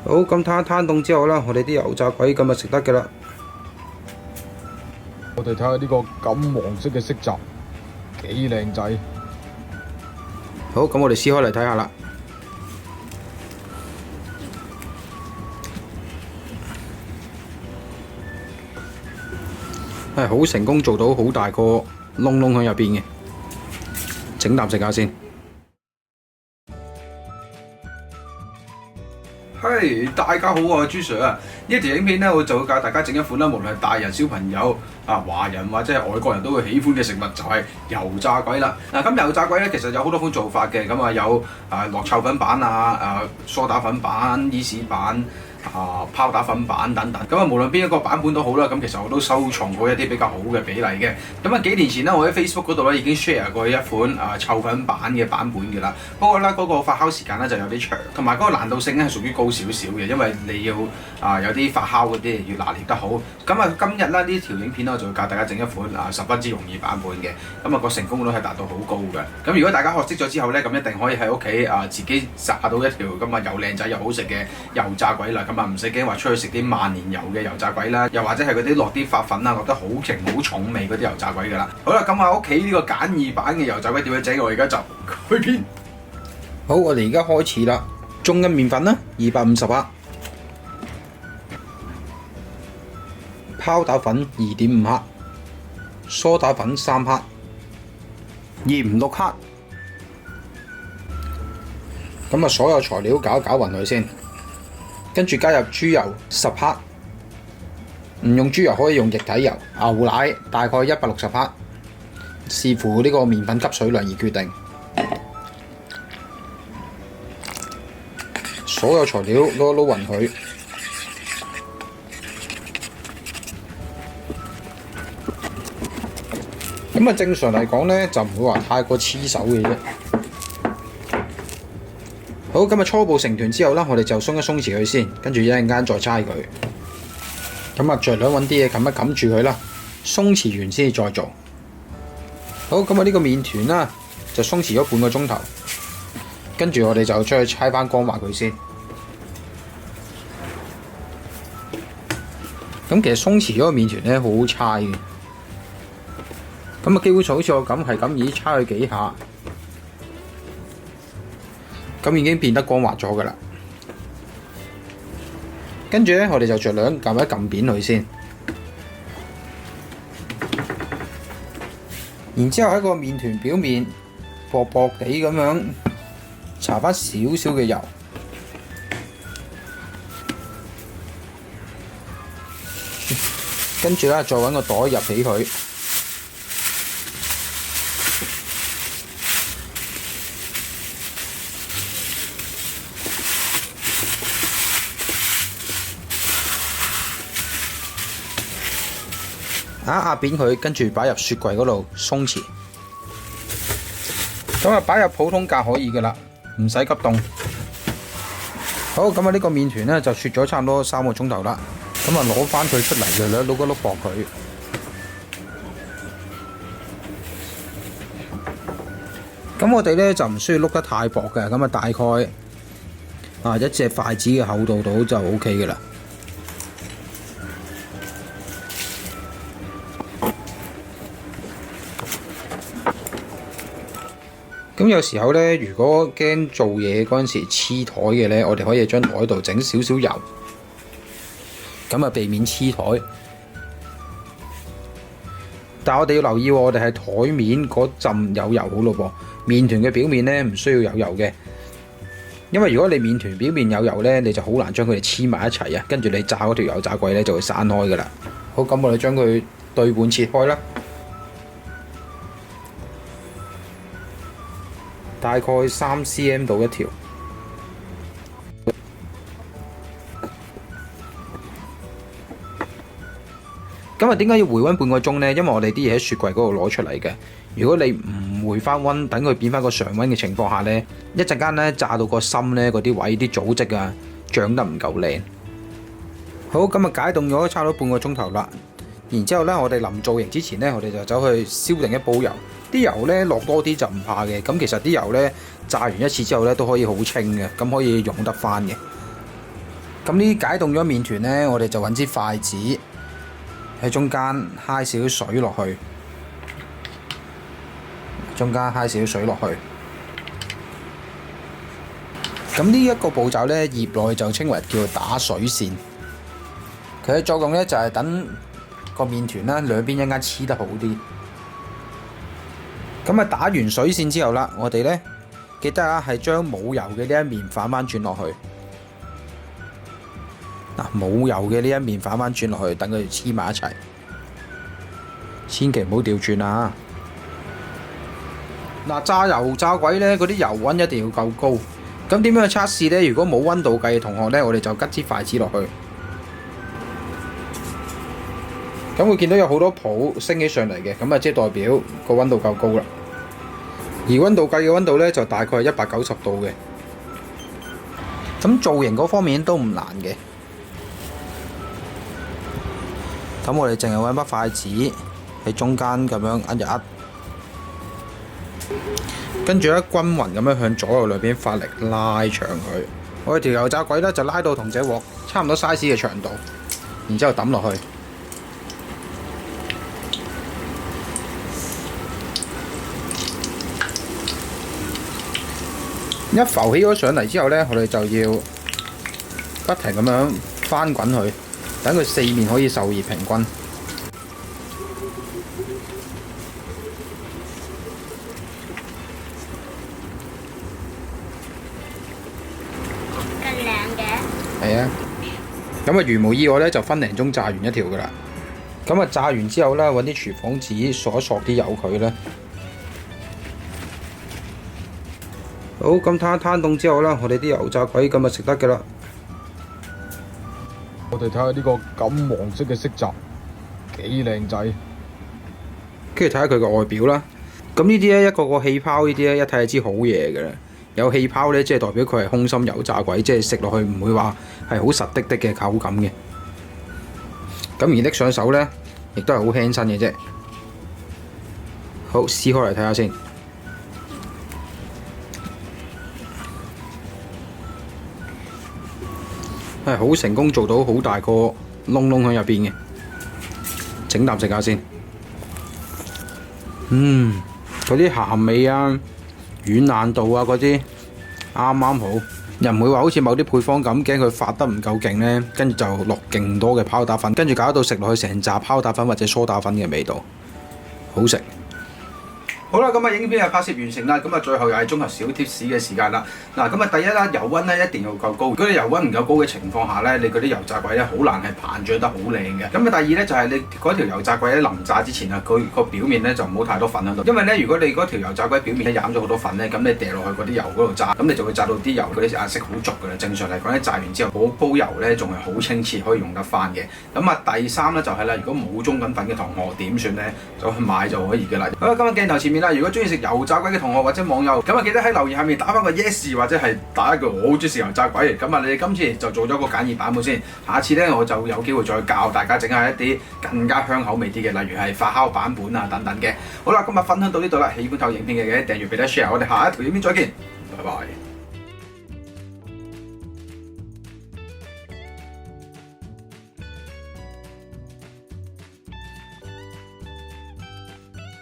好，咁攤凍之後啦，我哋啲油炸鬼咁就食得嘅啦。我哋睇下呢個金黃色嘅色澤，幾靚仔。好，咁我哋撕開嚟睇下啦。係好成功做到好大個窿窿喺入邊嘅，整啖食下先。嘿，大家好啊，朱 Sir 啊！呢一條影片咧，我就會教大家整一款啦，無論係大人、小朋友啊、華人或者係外國人都會喜歡嘅食物，就係油炸鬼啦。嗱，咁油炸鬼咧，其實有好多款做法嘅，咁啊有落臭粉版啊、梳打粉版、伊士版。拋打粉版等等，咁啊無論邊一個版本都好啦，咁其實我都收藏過一啲比較好嘅比例嘅。咁啊幾年前咧，我喺 Facebook 嗰度咧已經 share 過一款臭粉版嘅版本嘅啦。不過咧嗰個發酵時間咧就有啲長，同埋嗰個難度性咧係屬於高少少嘅，因為你要有啲發酵嗰啲要拿捏得好。咁啊今日咧呢條影片咧我就會教大家整一款十分之容易版本嘅，咁啊個成功率係達到好高嘅。咁如果大家學識咗之後咧，咁一定可以喺屋企自己炸到一條咁啊又靚仔又好食嘅油炸鬼啦。咁啊唔使驚話出去食啲萬年油嘅油炸鬼啦，又或者係嗰啲落啲發粉啊，落得好勁好重味嗰啲油炸鬼噶啦。好啦，咁喺屋企呢個簡易版嘅油炸鬼點樣整？我而家就去片。好，我哋而家開始啦。中筋麵粉啦，250克；拋打粉2.5克；梳打粉3克；鹽6克。咁啊，所有材料攪勻佢先。跟住加入豬油10克，唔用豬油可以用液體油。牛奶大概160克，視乎呢個麵粉吸水量而決定。所有材料撈一撈勻佢，咁啊正常嚟講呢，就唔會話太過黐手嘅啫。好，咁啊初步成團之後啦，我哋就鬆一鬆弛佢先，跟住一陣間再猜佢。咁啊，盡量揾啲嘢冚一冚住佢啦，鬆弛完先至再做。好，咁啊呢個麵團啦，就鬆弛咗半個鐘頭，跟住我哋就將佢猜翻光滑佢先。咁其實鬆弛咗個麵團咧，好好猜嘅。咁啊，基本上好似我咁係咁已經猜佢幾下。咁已經變得光滑咗㗎啦，跟住咧，我哋就盡量撳一撳扁佢先，然之後喺個麵團表面薄薄地咁樣搽翻少少嘅油，跟住咧再揾個袋入起佢。壓扁佢，跟住擺入雪櫃嗰度鬆弛。咁啊，擺入普通格可以㗎啦，唔使急凍。好，咁啊呢個麵團咧就雪咗差唔多3個鐘頭啦。咁啊攞翻佢出嚟，略略碌一碌薄佢。咁我哋咧就唔需要碌得太薄嘅，咁啊大概一隻筷子嘅厚度到就 OK 嘅啦。咁有時候咧，如果驚做嘢嗰陣時黐台嘅咧，我哋可以將台度整少少油，咁啊避免黐台。但係我哋要留意喎，我哋係台面嗰陣有油好咯噃，麵團嘅表面咧唔需要有油嘅，因為如果你麵團表面有油咧，你就好難將佢哋黐埋一齊啊，跟住你炸嗰條油炸鬼咧就會散開噶啦。好，咁我哋將佢對半切開啦。大概3cm 到一條。咁啊，點解要回溫半個鐘呢？因為我哋啲嘢喺雪櫃嗰度攞出嚟嘅。如果你唔回翻溫，等佢變翻個常溫嘅情況下呢，一陣間呢炸到個心呢，嗰啲位啲組織啊，長得唔夠靚。好，咁啊解凍咗差唔多半個鐘頭啦。然之後呢，我哋臨造型之前呢，我哋就走去燒定一煲油。啲油呢落多啲就唔怕嘅。咁其實啲油呢炸完一次之後呢都可以好清嘅，咁可以用得翻嘅。咁呢啲解凍咗麵團呢，我哋就揾支筷子喺中間揩少少水落去，咁呢一個步驟呢，業內就稱為叫做打水線。佢嘅作用呢，就係等個麵團啦兩邊一間黐得好啲。咁啊打完水線之後啦，我哋呢記得啊係將冇油嘅呢一面反翻轉落去。冇油嘅呢一面反翻轉落去，等佢哋黐埋一齊，千祈唔好調轉啊！炸油炸鬼呢，嗰啲油溫一定要夠高。咁點樣去測試呢？如果冇溫度計嘅同學呢，我哋就吉支筷子落去。咁會見到有好多泡升起上嚟嘅，咁啊即係代表個溫度夠高啦。而溫度計嘅溫度呢，就大概係190度嘅。咁造型嗰方面都唔難嘅。咁我哋淨係揾把筷子喺中間咁樣一壓，跟住咧均勻咁樣向左右兩邊發力拉長佢。我哋條油炸鬼咧就拉到同隻鑊差唔多 size 嘅長度，然之後抌落去。一浮起咗上嚟之後呢，我哋就要不停咁樣翻滾佢。等佢四面可以受熱平均。咁靚嘅。係啊。咁啊，如無意外咧，就分零鐘炸完一條噶啦。咁啊，炸完之後咧，揾啲廚房紙索一索啲油佢咧。好，咁攤凍之後啦，我哋啲油炸鬼咁啊食得噶啦。我哋睇下呢個金黃色嘅色澤幾靚仔，跟住睇下佢個外表啦。咁呢啲咧一個個氣泡呢啲咧，一睇就知好嘢嘅啦。有氣泡咧，即係代表佢係空心油炸鬼，即係食落去唔會話係好實滴滴嘅口感嘅。咁而拎上手咧，亦都係好輕身嘅啫。好，撕開嚟睇下先。係好成功做到好大個窿窿喺入邊嘅，整啖食下先。嗰啲鹹味啊、軟爛度啊嗰啲啱啱好，又唔會話好似某啲配方咁，驚佢發得唔夠勁呢，跟住就落勁多嘅泡打粉，跟住搞到食落去成紮泡打粉或者梳打粉嘅味道，好食。好啦，咁啊影片係拍攝完成啦，咁啊最後又係綜合小貼士嘅時間啦。嗱，咁啊第一啦，油溫咧一定要夠高。如果你油溫唔夠高嘅情況下咧，你嗰啲油炸鬼咧好難係膨脹得好靚嘅。咁啊第二咧就係你嗰條油炸鬼咧臨炸之前啊，佢個表面咧就唔好太多粉喺度，因為咧如果你嗰條油炸鬼表面咧染咗好多粉咧，咁你掉落去嗰啲油嗰度炸，咁你就會炸到啲油嗰啲顏色好濁㗎啦。正常嚟講咧，炸完之後嗰煲油咧仲係好清澈，可以用得翻嘅。咁啊第三咧就係啦，如果冇中緊粉嘅同學點算咧？就去買就可以嘅啦。好啦，今日鏡頭前面啦，如果中意食油炸鬼嘅同學或者網友，咁啊記得喺留言下面打翻個 yes 或者係打一句我好中意食油炸鬼。咁啊你哋今次就做咗個簡易版本先，下次咧我就有機會再教大家整下一啲更加香口味啲嘅，例如係發酵版本啊等等嘅。好啦，今日分享到呢度啦，喜歡睇影片嘅記得訂閱、俾得 share，我哋下一條影片再見，拜拜。